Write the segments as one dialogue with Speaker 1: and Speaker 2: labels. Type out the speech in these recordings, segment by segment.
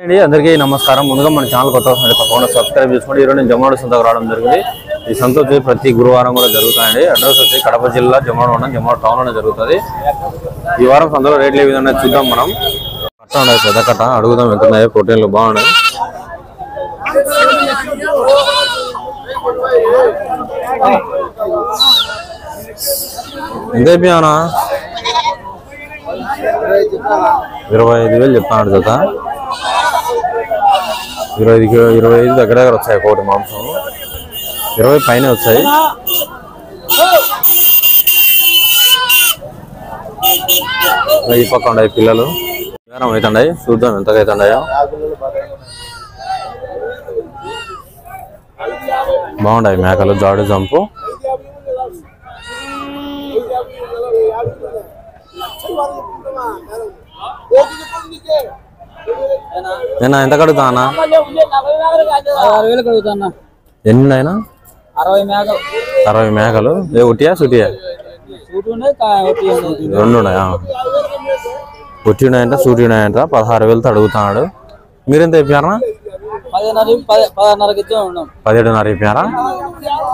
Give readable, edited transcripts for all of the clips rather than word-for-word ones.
Speaker 1: అందరికీ నమస్కారం. ముందుగా మన ఛానల్ కొత్త తప్పకుండా సబ్స్క్రైబ్ చేసుకోండి. ఈరోజు నేను జమ్మవాడ సంతకు రావడం జరిగింది. ఈ సంత వచ్చి ప్రతి గురువారం కూడా జరుగుతాయండి. అడ్రస్ వచ్చి కడప జిల్లా జమ్మవాడ టౌన్ లోనే జరుగుతుంది. ఈ వారం సంతలో రేట్లు ఏ విధంగా చూద్దాం. మనం కట్ట ఉన్నాయి, పెద్ద కట్ట అడుగుదాం ఎంత ఉన్నాయో. ప్రోటీన్లు బాగున్నాయి. ఎంతే పియానా 25,000 చెప్తాడు జత. 25 దగ్గర వచ్చాయి. ఒకటి మాంసం 20 పైన వచ్చాయి. ఈ పక్క ఉన్నాయి పిల్లలు అవుతున్నాయి. చూద్దాం ఎంతగా అవుతున్నాయో. బాగున్నాయి మేకలు, జాడు జంపు. నేను ఎంత కడుగుతా అన్న?
Speaker 2: 60,000
Speaker 1: ఎన్ని అయినా?
Speaker 2: 60
Speaker 1: మేకలు. ఏ ఉట్టియా సుటియా? రెండు ఉన్నాయా? ఉట్టి ఉన్నాయంట, సూటి ఉన్నాయంట. 16,000 అడుగుతున్నాడు. మీరెంత అయిపోయారా? 17,500 అయిపోయారా?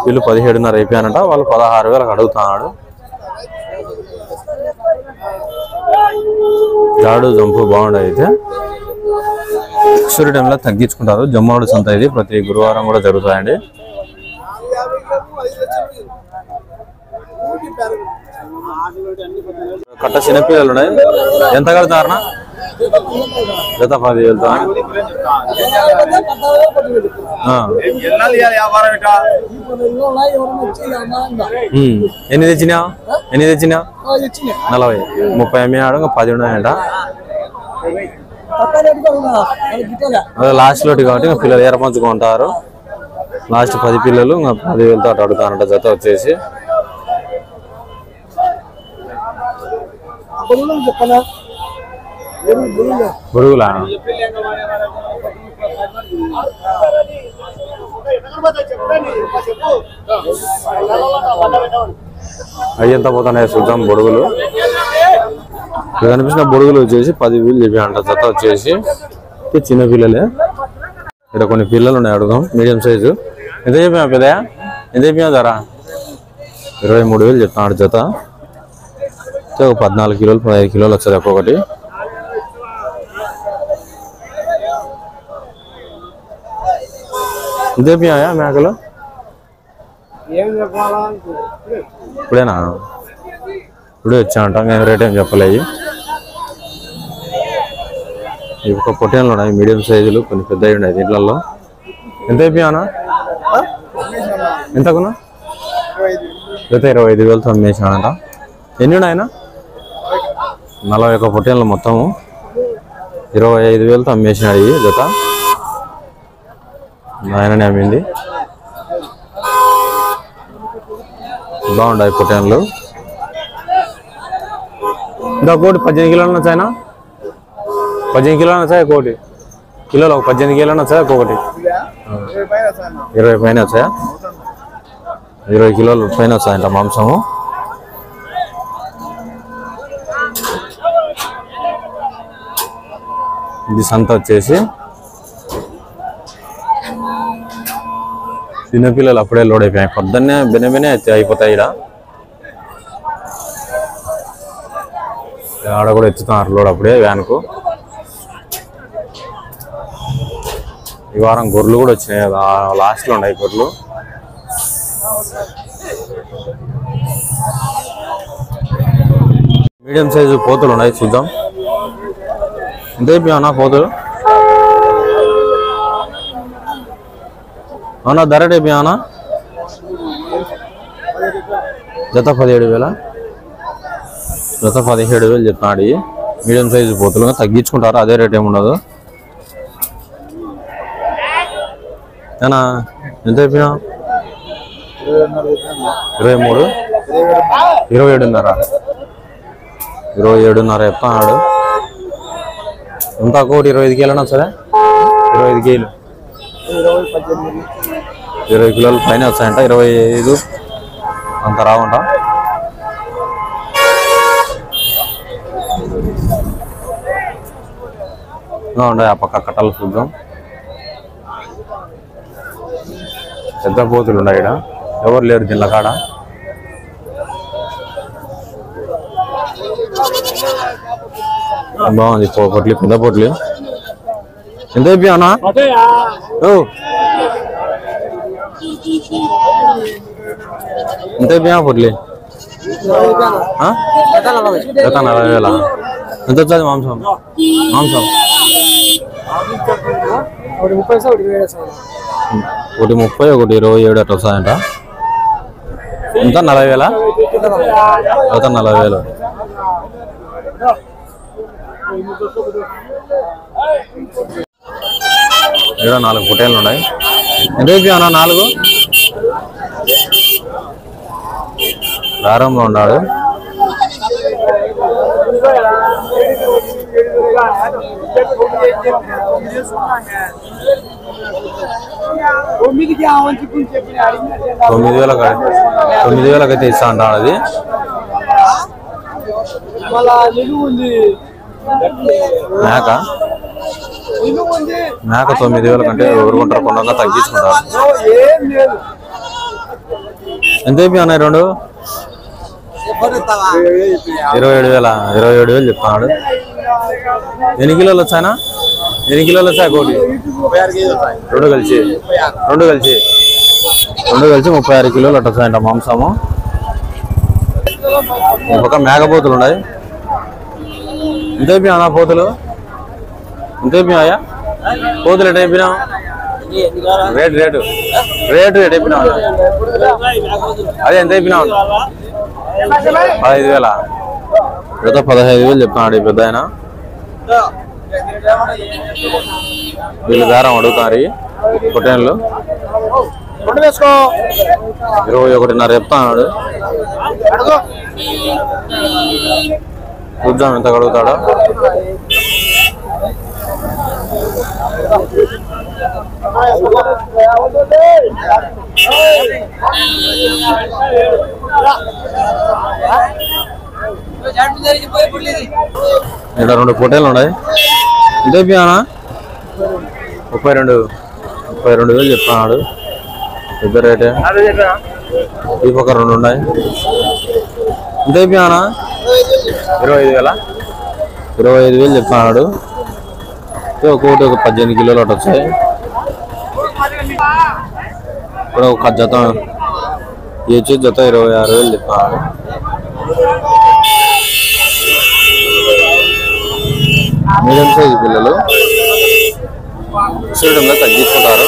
Speaker 1: వీళ్ళు 17,500 అయిపోయారంట. వాళ్ళు 16,000 అడుగుతున్నాడు. జాడు జంపు బాగుండదు. అయితే ఎక్స్పైరీ టైంలో తగ్గించుకుంటారు. జమ్మవాడ సంత ఇది ప్రతి గురువారం కూడా జరుగుతాయండి. కట్ట చిన్నపిల్లలు ఉన్నాయి. ఎంత కడతారనా? జత 10,000. ఎన్ని తెచ్చినా? 40. 30 అమ్మినాడు. 10 ఉన్నాయంట. లాస్ట్ లోటి కాబట్టి పిల్లలు ఏర్పంచుకుంటారు. లాస్ట్ 10 పిల్లలు 10,000 అటు అడుగుతారంట జత వచ్చేసి. బురుగులా అవి ఎంత పోతున్నాయి చూద్దాం. బొడుగులు ఇక్కడ కనిపిస్తున్న బొడుగులు వచ్చేసి 10,000 చెప్పాయంట జత వచ్చేసి. చిన్న పిల్లలే. ఇక్కడ కొన్ని పిల్లలు ఉన్నాయి, అడుగుదాం. Medium size. ఎంత చెప్పా పెద్దయా? ఎంత చెప్పా ధర? 23,000 చెప్తున్నాడు జత. 14 కిలోలు 15 కిలోలు వచ్చాయి ఒక్కొక్కటి. ఎంత చెప్పాయా మేకలు? ఇప్పుడేనా? ఇప్పుడే వచ్చాయంట. నేను రేట్ ఏం చెప్పలేదు. ఈ ఒక పొట్టేళ్ళు ఉన్నాయి, మీడియం సైజులు. కొన్ని పెద్దవి ఉన్నాయి దీంట్లో. ఎంత అయిపోయానా? ఎంతకున్నా? 25,000 అమ్మేసానంట. ఎన్ని ఉన్నాయన? 41 పొట్టేళ్ళు మొత్తము. 25,000 అమ్మేసినాడు ఈ జత. ఆయననే అమ్మింది. బాగుంటాయి పొట్టేళ్ళు. ఇంకా కోటి 18 కిలోలు వచ్చాయనా? 18 కిలోలు వచ్చాయి. కోటి కిలోలు 18 కిలోలు వచ్చాయి ఒక్కొక్కటి. 20 పైన వచ్చాయా? 20 కిలోలు పైన వచ్చాయంట మాంసము. ఇది సంత వచ్చేసి. చిన్నపిల్లలు అప్పుడే లోడ్ అయిపోయాయి. పొద్దున్నే బెనబెనే అయిపోతాయి. ఆడ కూడా ఎత్తుతున్నారు లోడ్ అప్పుడే వ్యాన్కు. ఈ వారం గొర్రెలు కూడా వచ్చినాయి కదా, లాస్ట్లో ఉన్నాయి గొర్రెలు. మీడియం సైజు పోతులు ఉన్నాయి, చూద్దాం. ఎంత అయిపోయానా పోతులు? అవునా? ధర అయిపోయానా? జత 17,000. జత 17,000 చెప్తున్నాడు. మీడియం సైజు పోతులు తగ్గించుకుంటారు, అదే రేట్ ఏముండదు. ఏనా? ఎంత అయిపోయినా? 23. 27.5. 27.5 చెప్తున్నాడు. ఎంత కోటి? 25 కిలోనా సరే? 25 కిలో 20 కిలోల పైన వచ్చాయంట. 25 అంత రావంట. ఉన్నాయి ఆ పక్క కట్టలు చూద్దాం. పెద్ద పోతులు ఉన్నాయి ఇక్కడ, ఎవరు లేరు దీనిలో కాడ. బాగుంది పొట్లి, పెద్ద పొట్లి. ఎంత అయిపోయానా? ఎంత అయిపోయా పొట్లి? జత 40,000. ఎంత వచ్చేది మాంసం? మాంసం 1 30, 1 27 అట్లా వస్తాయంట. ఎంత 40,000? జత 40,000. ఇక్కడ 4 పొట్టేళ్ళు ఉన్నాయి. ఎంత అయిపోయానా? 4 దారంలో ఉన్నాడు. తొమ్మిది వేలకైతే ఇస్తా అంటాడు. అది మేక 9,000 కంటే ఎవరు కొంటారు, కొన్నాక తగ్గించుకుంటారు. ఎంత అయిపోయి 2? 27,000 చెప్తున్నాడు. ఎన్ని కిలోలు వచ్చాయనా? 2 కిలోలు వచ్చాయి కోటి. 2 కలిసి 36 కిలోలు అట్లా వచ్చాయంట మాంసము. ఒక మేకపోతులు ఉన్నాయి. ఎంత అయిపోయినా పోతులు? ఎంత అయిపోయాయా పోతులు? ఎట్ అయిపోయినా? రేటు ఎటైపోయినా? అదే ఎంత అయిపోయినా? 15,000. జత 15,000 చెప్తున్నాడు ఈ పెద్ద ఆయన. వీళ్ళు దారం అడుగుతారు పొట్టేళ్ళు. 21,500 చెప్తాడు. చూద్దాం ఎంత అడుగుతాడో. ఇక్కడ 2 పొట్టేళ్ళు ఉన్నాయి. ఎంత అయిపోయానా? 32,000 చెప్తున్నాడు. పెద్ద రేటే. ఈ పక్క 2 ఉన్నాయి. ఎంత అయిపోయానా? 25,000 చెప్తున్నాడు. కోటి ఒక 18 కిలోలు అటు వచ్చాయి. ఇక్కడ ఒక జత జత 26,000 చెప్తున్నాడు. మీడియం సైజు పిల్లలు చేయడంలో తగ్గించుకుంటారు.